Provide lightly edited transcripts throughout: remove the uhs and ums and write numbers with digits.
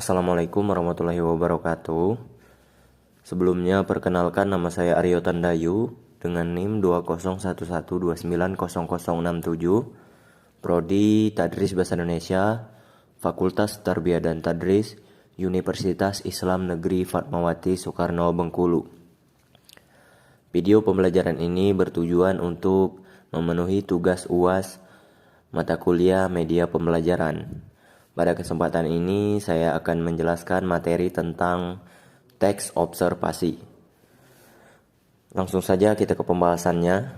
Assalamualaikum warahmatullahi wabarakatuh. Sebelumnya perkenalkan, nama saya Aryo Tandayu dengan NIM 2011290067, Prodi Tadris Bahasa Indonesia, Fakultas Tarbiyah dan Tadris, Universitas Islam Negeri Fatmawati Soekarno Bengkulu. Video pembelajaran ini bertujuan untuk memenuhi tugas UAS mata kuliah media pembelajaran. Pada kesempatan ini saya akan menjelaskan materi tentang teks observasi. Langsung saja kita ke pembahasannya.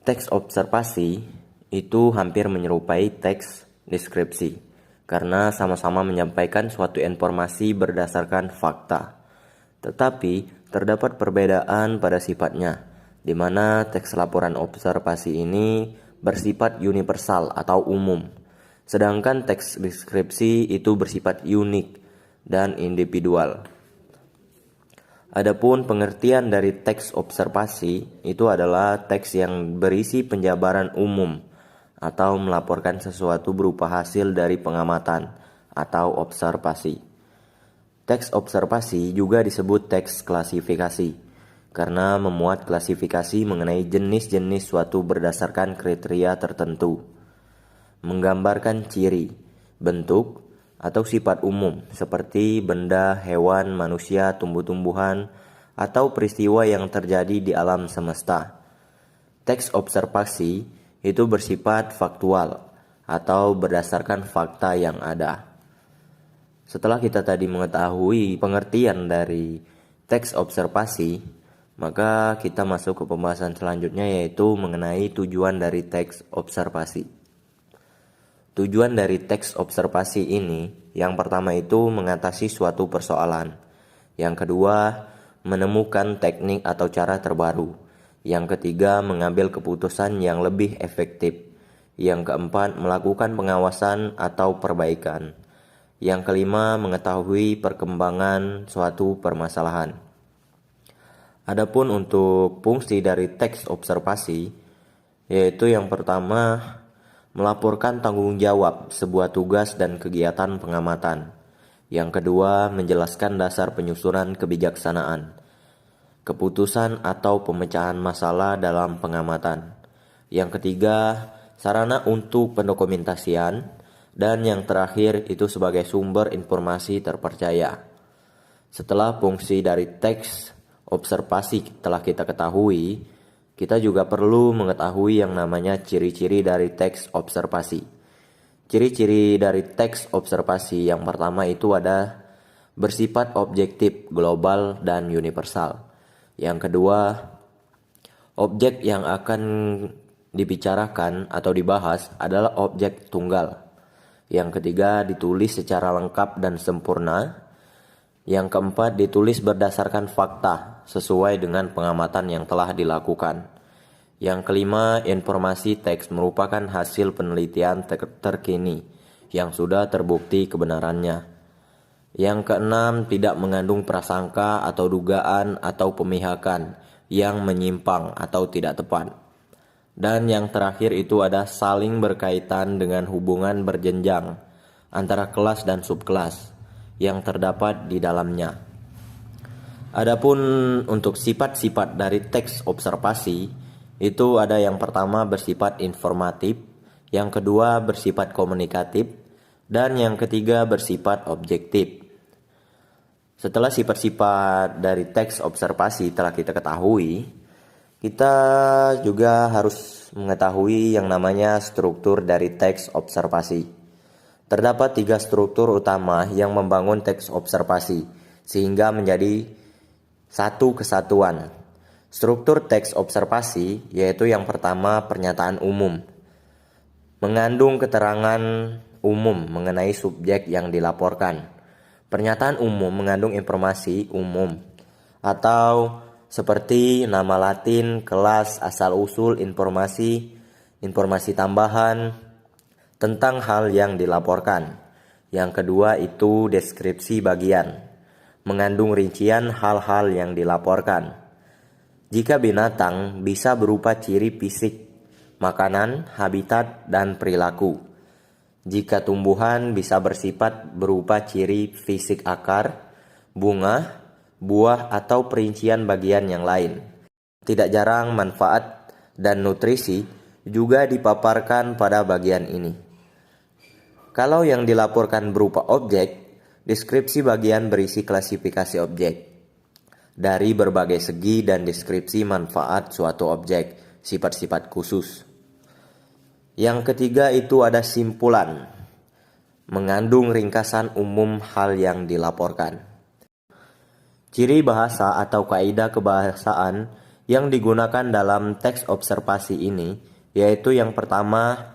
Teks observasi itu hampir menyerupai teks deskripsi karena sama-sama menyampaikan suatu informasi berdasarkan fakta. Tetapi terdapat perbedaan pada sifatnya, di mana teks laporan observasi ini bersifat universal atau umum, sedangkan teks deskripsi itu bersifat unik dan individual. Adapun pengertian dari teks observasi itu adalah teks yang berisi penjabaran umum atau melaporkan sesuatu berupa hasil dari pengamatan atau observasi. Teks observasi juga disebut teks klasifikasi karena memuat klasifikasi mengenai jenis-jenis suatu berdasarkan kriteria tertentu, menggambarkan ciri, bentuk, atau sifat umum seperti benda, hewan, manusia, tumbuh-tumbuhan, atau peristiwa yang terjadi di alam semesta. Teks observasi itu bersifat faktual atau berdasarkan fakta yang ada. Setelah kita tadi mengetahui pengertian dari teks observasi, maka kita masuk ke pembahasan selanjutnya, yaitu mengenai tujuan dari teks observasi. Tujuan dari teks observasi ini, yang pertama itu mengatasi suatu persoalan. Yang kedua, menemukan teknik atau cara terbaru. Yang ketiga, mengambil keputusan yang lebih efektif. Yang keempat, melakukan pengawasan atau perbaikan. Yang kelima, mengetahui perkembangan suatu permasalahan. Adapun untuk fungsi dari teks observasi, yaitu yang pertama, melaporkan tanggung jawab sebuah tugas dan kegiatan pengamatan. Yang kedua, menjelaskan dasar penyusunan kebijaksanaan, keputusan atau pemecahan masalah dalam pengamatan. Yang ketiga, sarana untuk pendokumentasian. Dan yang terakhir itu sebagai sumber informasi terpercaya. Setelah fungsi dari teks observasi telah kita ketahui, kita juga perlu mengetahui yang namanya ciri-ciri dari teks observasi. Ciri-ciri dari teks observasi yang pertama itu ada bersifat objektif, global, dan universal. Yang kedua, objek yang akan dibicarakan atau dibahas adalah objek tunggal. Yang ketiga, ditulis secara lengkap dan sempurna. Yang keempat, ditulis berdasarkan fakta sesuai dengan pengamatan yang telah dilakukan. Yang kelima, informasi teks merupakan hasil penelitian terkini yang sudah terbukti kebenarannya. Yang keenam, tidak mengandung prasangka atau dugaan atau pemihakan yang menyimpang atau tidak tepat. Dan yang terakhir itu ada saling berkaitan dengan hubungan berjenjang antara kelas dan subkelas yang terdapat di dalamnya. Adapun untuk sifat-sifat dari teks observasi itu ada yang pertama bersifat informatif, yang kedua bersifat komunikatif, dan yang ketiga bersifat objektif. Setelah sifat-sifat dari teks observasi telah kita ketahui, kita juga harus mengetahui yang namanya struktur dari teks observasi. Terdapat 3 struktur utama yang membangun teks observasi sehingga menjadi satu kesatuan. Struktur teks observasi yaitu yang pertama pernyataan umum, mengandung keterangan umum mengenai subjek yang dilaporkan. Pernyataan umum mengandung informasi umum atau seperti nama latin, kelas, asal-usul, informasi tambahan tentang hal yang dilaporkan. Yang kedua itu deskripsi bagian, mengandung rincian hal-hal yang dilaporkan. Jika binatang bisa berupa ciri fisik, makanan, habitat, dan perilaku. Jika tumbuhan bisa bersifat berupa ciri fisik akar, bunga, buah, atau perincian bagian yang lain. Tidak jarang manfaat dan nutrisi juga dipaparkan pada bagian ini. Kalau yang dilaporkan berupa objek, deskripsi bagian berisi klasifikasi objek dari berbagai segi dan deskripsi manfaat suatu objek, sifat-sifat khusus. Yang ketiga itu ada simpulan, mengandung ringkasan umum hal yang dilaporkan. Ciri bahasa atau kaidah kebahasaan yang digunakan dalam teks observasi ini yaitu yang pertama,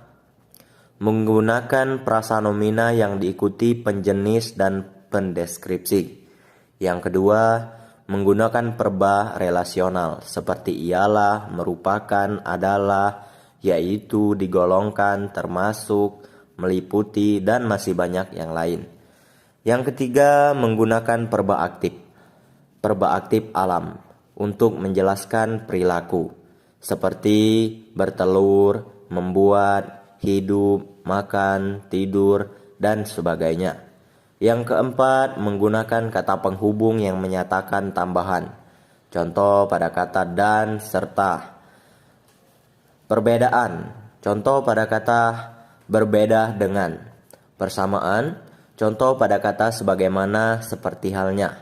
menggunakan prasanomina yang diikuti penjenis dan pendeskripsi. Yang kedua, menggunakan perba relasional seperti ialah, merupakan, adalah, yaitu, digolongkan, termasuk, meliputi, dan masih banyak yang lain. Yang ketiga, menggunakan perba aktif alam untuk menjelaskan perilaku seperti bertelur, membuat, hidup, makan, tidur, dan sebagainya. Yang keempat, menggunakan kata penghubung yang menyatakan tambahan. Contoh pada kata dan, serta. Perbedaan, contoh pada kata berbeda dengan. Persamaan, contoh pada kata sebagaimana, seperti halnya.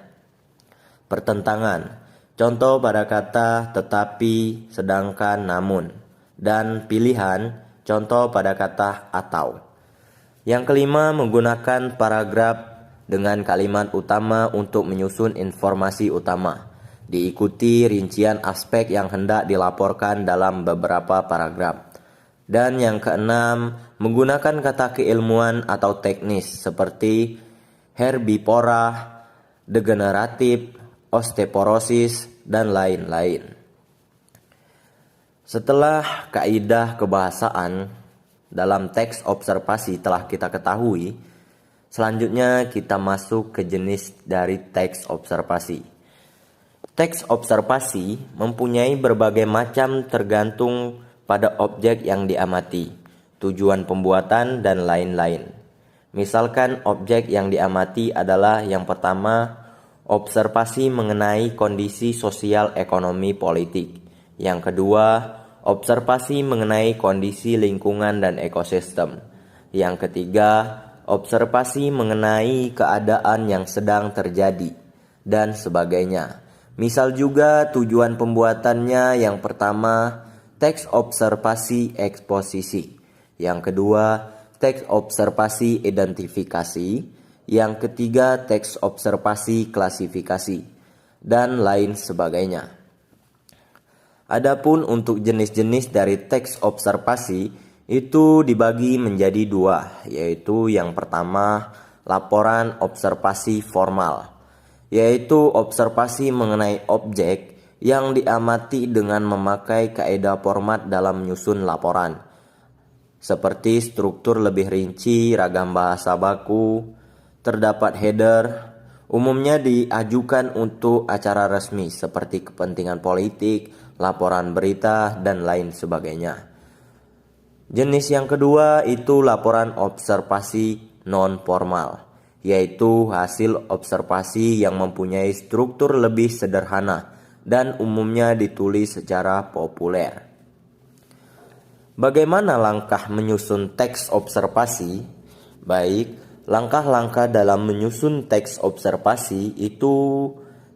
Pertentangan, contoh pada kata tetapi, sedangkan, namun. Dan pilihan, contoh pada kata atau. Yang kelima, menggunakan paragraf dengan kalimat utama untuk menyusun informasi utama. Diikuti rincian aspek yang hendak dilaporkan dalam beberapa paragraf. Dan yang keenam, menggunakan kata keilmuan atau teknis seperti herbivora, degeneratif, osteoporosis, dan lain-lain. Setelah kaidah kebahasaan dalam teks observasi telah kita ketahui, selanjutnya kita masuk ke jenis dari teks observasi. Teks observasi mempunyai berbagai macam tergantung pada objek yang diamati, tujuan pembuatan, dan lain-lain. Misalkan objek yang diamati adalah yang pertama, observasi mengenai kondisi sosial ekonomi politik. Yang kedua, observasi mengenai kondisi lingkungan dan ekosistem. Yang ketiga, observasi mengenai keadaan yang sedang terjadi, dan sebagainya. Misal juga tujuan pembuatannya yang pertama, teks observasi eksposisi. Yang kedua, teks observasi identifikasi. Yang ketiga, teks observasi klasifikasi. Dan lain sebagainya. Adapun untuk jenis-jenis dari teks observasi itu dibagi menjadi dua, yaitu yang pertama, laporan observasi formal, yaitu observasi mengenai objek yang diamati dengan memakai kaidah format dalam menyusun laporan, seperti struktur lebih rinci, ragam bahasa baku, terdapat header, umumnya diajukan untuk acara resmi seperti kepentingan politik, laporan berita, dan lain sebagainya. Jenis yang kedua itu laporan observasi non-formal, yaitu hasil observasi yang mempunyai struktur lebih sederhana dan umumnya ditulis secara populer. Bagaimana langkah menyusun teks observasi? Baik, langkah-langkah dalam menyusun teks observasi itu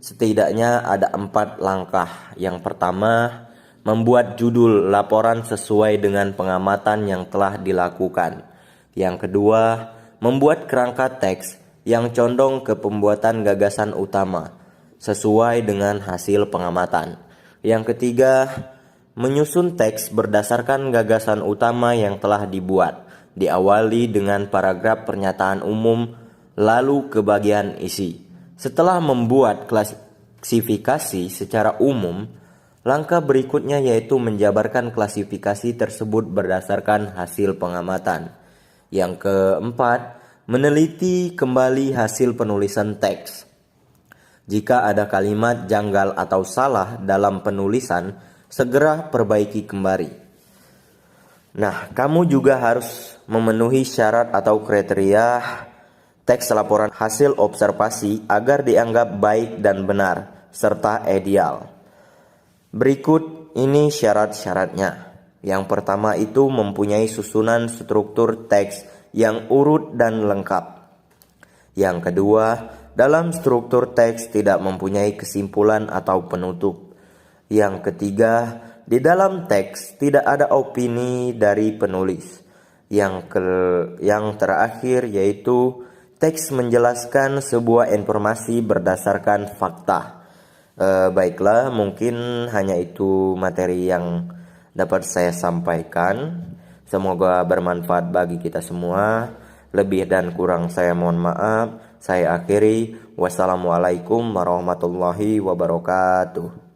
setidaknya ada 4 langkah. Yang pertama, membuat judul laporan sesuai dengan pengamatan yang telah dilakukan. Yang kedua, membuat kerangka teks yang condong ke pembuatan gagasan utama sesuai dengan hasil pengamatan. Yang ketiga, menyusun teks berdasarkan gagasan utama yang telah dibuat, diawali dengan paragraf pernyataan umum, lalu ke bagian isi. Setelah membuat klasifikasi secara umum, langkah berikutnya yaitu menjabarkan klasifikasi tersebut berdasarkan hasil pengamatan. Yang keempat, meneliti kembali hasil penulisan teks. Jika ada kalimat janggal atau salah dalam penulisan, segera perbaiki kembali. Nah, kamu juga harus memenuhi syarat atau kriteria teks laporan hasil observasi agar dianggap baik dan benar, serta ideal. Berikut ini syarat-syaratnya. Yang pertama itu mempunyai susunan struktur teks yang urut dan lengkap. Yang kedua, dalam struktur teks tidak mempunyai kesimpulan atau penutup. Yang ketiga, di dalam teks tidak ada opini dari penulis. Yang terakhir yaitu teks menjelaskan sebuah informasi berdasarkan fakta. Baiklah, mungkin hanya itu materi yang dapat saya sampaikan. Semoga bermanfaat bagi kita semua. Lebih dan kurang saya mohon maaf. Saya akhiri. Wassalamualaikum warahmatullahi wabarakatuh.